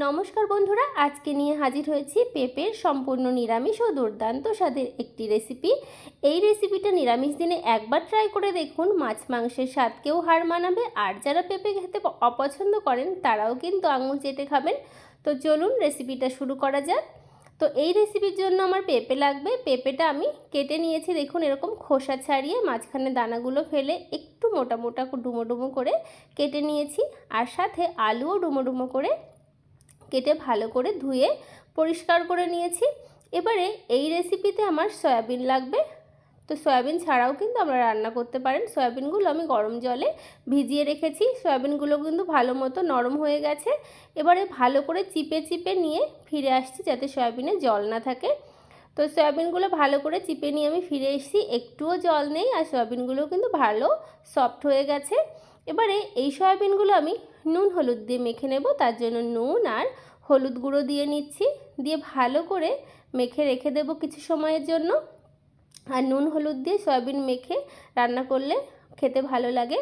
নমস্কার বন্ধুরা, আজকে নিয়ে হাজির হয়েছি পেঁপের সম্পূর্ণ নিরামিষ ও দুর্দান্ত স্বাদের একটি রেসিপি। এই রেসিপিটা নিরামিষ দিনে একবার ট্রাই করে দেখুন, মাছ মাংসের স্বাদকেও হার মানাবে। আর যারা পেঁপে খেতে অপছন্দ করেন তারাও কিন্তু আঙুল চেটে খাবেন। তো চলুন রেসিপিটা শুরু করা যাক। তো এই রেসিপির জন্য আমার পেঁপে লাগবে। পেঁপেটা আমি কেটে নিয়েছি, দেখুন এরকম খোসা ছাড়িয়ে মাঝখানে দানাগুলো ফেলে একটু মোটা মোটা ডুমো ডুমো করে কেটে নিয়েছি। আর সাথে আলুও ডুমো ডুমো করে কেটে ভালো করে ধুয়ে পরিষ্কার করে নিয়েছি। এবারে এই রেসিপিতে আমার সয়াবিন লাগবে। তো সয়াবিন ছাড়াও কিন্তু আমরা রান্না করতে পারেন। সয়াবিনগুলো আমি গরম জলে ভিজিয়ে রেখেছি। সয়াবিনগুলো কিন্তু ভালো মতো নরম হয়ে গেছে। এবারে ভালো করে চিপে চিপে নিয়ে ফিরে আসছি যাতে সয়াবিনে জল না থাকে। তো সয়াবিনগুলো ভালো করে চিপে নিয়ে আমি ফিরে এসেছি, একটুও জল নেই আর সয়াবিনগুলো কিন্তু ভালো সফট হয়ে গেছে। এবারে এই সয়াবিনগুলো আমি নুন হলুদ দিয়ে মেখে নেব। তার জন্য নুন আর হলুদ গুঁড়ো দিয়ে নিচ্ছি, দিয়ে ভালো করে মেখে রেখে দেব কিছু সময়ের জন্য। আর নুন হলুদ দিয়ে সয়াবিন মেখে রান্না করলে খেতে ভালো লাগে।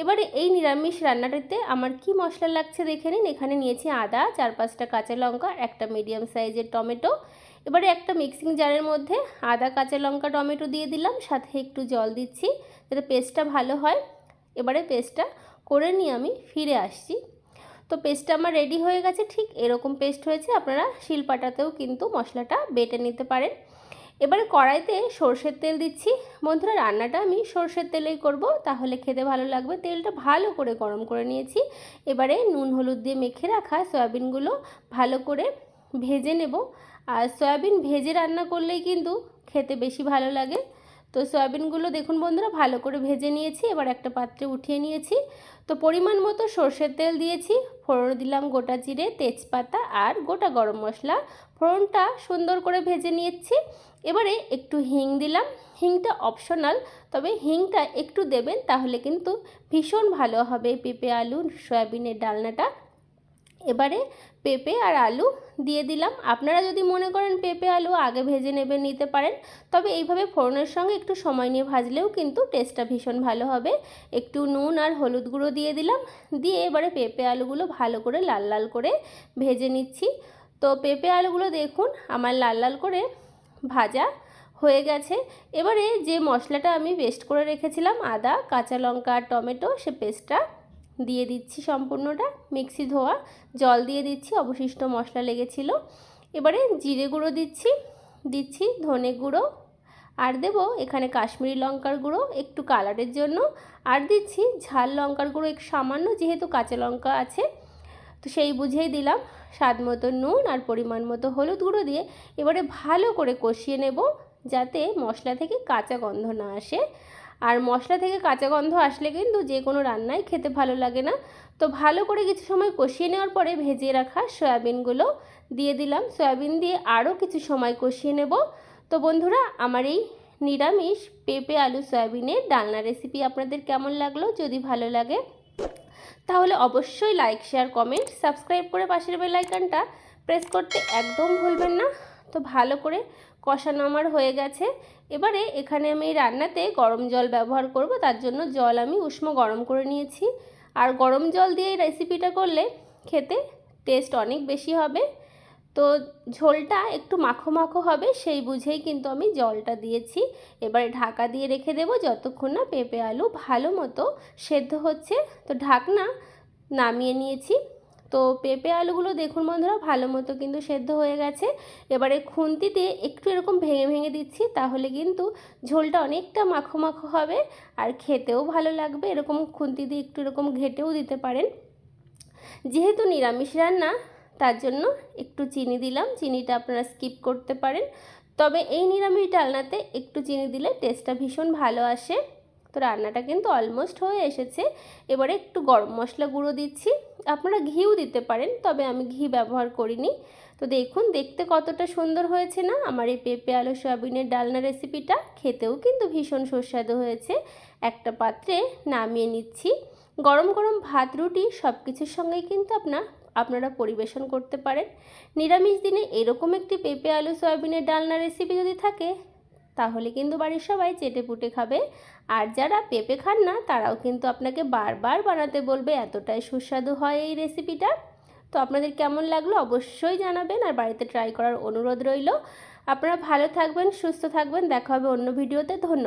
এবারে এই নিরামিষ রান্নাটাতে আমার কি মশলা লাগছে দেখে নিন। এখানে নিয়েছি আদা, 4-5টা কাঁচা লঙ্কা, একটা মিডিয়াম সাইজের টমেটো। এবারে একটা মিক্সিং জারের মধ্যে আদা, কাঁচা লঙ্কা, টমেটো দিয়ে দিলাম, সাথে একটু জল দিচ্ছি যাতে পেস্টটা ভালো হয়। এবারে পেস্টটা করে নিয়ে আমি ফিরে আসছি। তো পেস্টটা আমার রেডি হয়ে গেছে, ঠিক এরকম পেস্ট হয়েছে। আপনারা শিলপাটাতেও কিন্তু মশলাটা বেটে নিতে পারেন। এবারে কড়াইতে সরষের তেল দিচ্ছি। বন্ধুরা, রান্নাটা আমি সরষের তেলেই করব, তাহলে খেতে ভালো লাগবে। তেলটা ভালো করে গরম করে নিয়েছি। এবারে নুন হলুদ দিয়ে মেখে রাখা সয়াবিনগুলো ভালো করে ভেজে নেব। আর সয়াবিন ভেজে রান্না করলেই কিন্তু খেতে বেশি ভালো লাগে। তো সয়াবিনগুলো দেখুন বন্ধুরা ভালো করে ভেজে নিয়েছি। এবার একটা পাত্রে উঠিয়ে নিয়েছি। তো পরিমাণ মতো সরষের তেল দিয়েছি, ফোড়ন দিলাম গোটা জিরে, তেজপাতা আর গোটা গরম মশলা। ফোড়নটা সুন্দর করে ভেজে নিয়েছি। এবারে একটু হিং দিলাম। হিংটা অপশনাল, তবে হিংটা একটু দেবেন, তাহলে কিন্তু ভীষণ ভালো হবে পেঁপে আলু সয়াবিনের ডালনাটা। এবারে পেঁপে আর আলু দিয়ে দিলাম। আপনারা যদি মনে করেন পেঁপে আলু আগে ভেজে নিতে পারেন, তবে এইভাবে ফোড়নের সঙ্গে একটু সময় নিয়ে ভাজলেও কিন্তু টেস্টটা ভীষণ ভালো হবে। একটু নুন আর হলুদ গুঁড়ো দিয়ে দিলাম, দিয়ে এবারে পেঁপে আলুগুলো ভালো করে লাল লাল করে ভেজে নিচ্ছি। তো পেঁপে আলুগুলো দেখুন আমার লাল লাল করে ভাজা হয়ে গেছে। এবারে যে মশলাটা আমি পেস্ট করে রেখেছিলাম আদা, কাঁচা লঙ্কা আর টমেটো, সে পেস্টটা দিয়ে দিচ্ছি সম্পূর্ণটা। মিক্সি ধোয়া জল দিয়ে দিচ্ছি, অবশিষ্ট মশলা লেগেছিল। এবারে জিরে গুঁড়ো দিচ্ছি ধনে গুঁড়ো, আর দেব এখানে কাশ্মীরি লঙ্কার গুঁড়ো একটু কালারের জন্য, আর দিচ্ছি ঝাল লঙ্কার গুঁড়ো একটু সামান্য, যেহেতু কাঁচা লঙ্কা আছে তো সেই বুঝেই দিলাম। স্বাদ মতো নুন আর পরিমাণ মতো হলুদ গুঁড়ো দিয়ে এবারে ভালো করে কষিয়ে নেব, যাতে মশলা থেকে কাঁচা গন্ধ না আসে। আর মশলা থেকে কাঁচা গন্ধ আসলে কিন্তু যে কোনো রান্নাই খেতে ভালো লাগে না। তো ভালো করে কিছু সময় কষিয়ে নেওয়ার পরে ভেজে রাখা সয়াবিনগুলো দিয়ে দিলাম। সয়াবিন দিয়ে আরও কিছু সময় কষিয়ে নেব। তো বন্ধুরা, আমার এই নিরামিষ পেঁপে আলু সয়াবিনের ডালনা রেসিপি আপনাদের কেমন লাগলো? যদি ভালো লাগে তাহলে অবশ্যই লাইক, শেয়ার, কমেন্ট, সাবস্ক্রাইব করে পাশের বেল আইকনটা প্রেস করতে একদম ভুলবেন না। তো ভালো করে কষানো আমার হয়ে গেছে। এবারে এখানে আমি রান্নাতে গরম জল ব্যবহার করব, তার জন্য জল আমি উষ্ণ গরম করে নিয়েছি। আর গরম জল দিয়ে এই রেসিপিটা করলে খেতে টেস্ট অনেক বেশি হবে। তো ঝোলটা একটু মাখো মাখো হবে, সেই বুঝেই কিন্তু আমি জলটা দিয়েছি। এবারে ঢাকা দিয়ে রেখে দেবো যতক্ষণ না পেঁপে আলু ভালো মতো সেদ্ধ হচ্ছে। তো ঢাকনা নামিয়ে নিয়েছি। তো পেঁপে আলুগুলো দেখুন বন্ধুরা ভালো মতো কিন্তু সেদ্ধ হয়ে গেছে। এবারে খুন্তি দিয়ে একটু এরকম ভেঙে ভেঙে দিচ্ছি, তাহলে কিন্তু ঝোলটা অনেকটা মাখো মাখো হবে আর খেতেও ভালো লাগবে। এরকম খুন্তি দিয়ে একটু এরকম ঘেটেও দিতে পারেন। যেহেতু নিরামিষ রান্না তার জন্য একটু চিনি দিলাম, চিনিটা আপনারা স্কিপ করতে পারেন, তবে এই নিরামিষ ডালনাতে একটু চিনি দিলে টেস্টটা ভীষণ ভালো আসে। তো রান্নাটা কিন্তু অলমোস্ট হয়ে এসেছে। এবারে একটু গরম মশলা গুঁড়ো দিচ্ছি, আপনারা ঘিও দিতে পারেন, তবে আমি ঘি ব্যবহার করিনি। তো দেখুন দেখতে কতটা সুন্দর হয়েছে না আমার এই পেঁপে আলু সয়াবিনের ডালনা রেসিপিটা। খেতেও কিন্তু ভীষণ সুস্বাদু হয়েছে। একটা পাত্রে নামিয়ে নিচ্ছি। গরম গরম ভাত, রুটি সব কিছুর সঙ্গেই কিন্তু আপনারা পরিবেশন করতে পারেন। নিরামিষ দিনে এরকম একটি পেঁপে আলু সয়াবিনের ডালনা রেসিপি যদি থাকে, তাহলে কিন্তু বাড়ির সবাই চেটেপুটে খাবে। আর যারা পেঁপে খান না তারাও কিন্তু আপনাকে বারবার বানাতে বলবে, এতটাই সুস্বাদু হয় এই রেসিপিটা। তো আপনাদের কেমন লাগলো অবশ্যই জানাবেন, আর বাড়িতে ট্রাই করার অনুরোধ রইল। আপনারা ভালো থাকবেন, সুস্থ থাকবেন, দেখা হবে অন্য ভিডিওতে। ধন্যবাদ।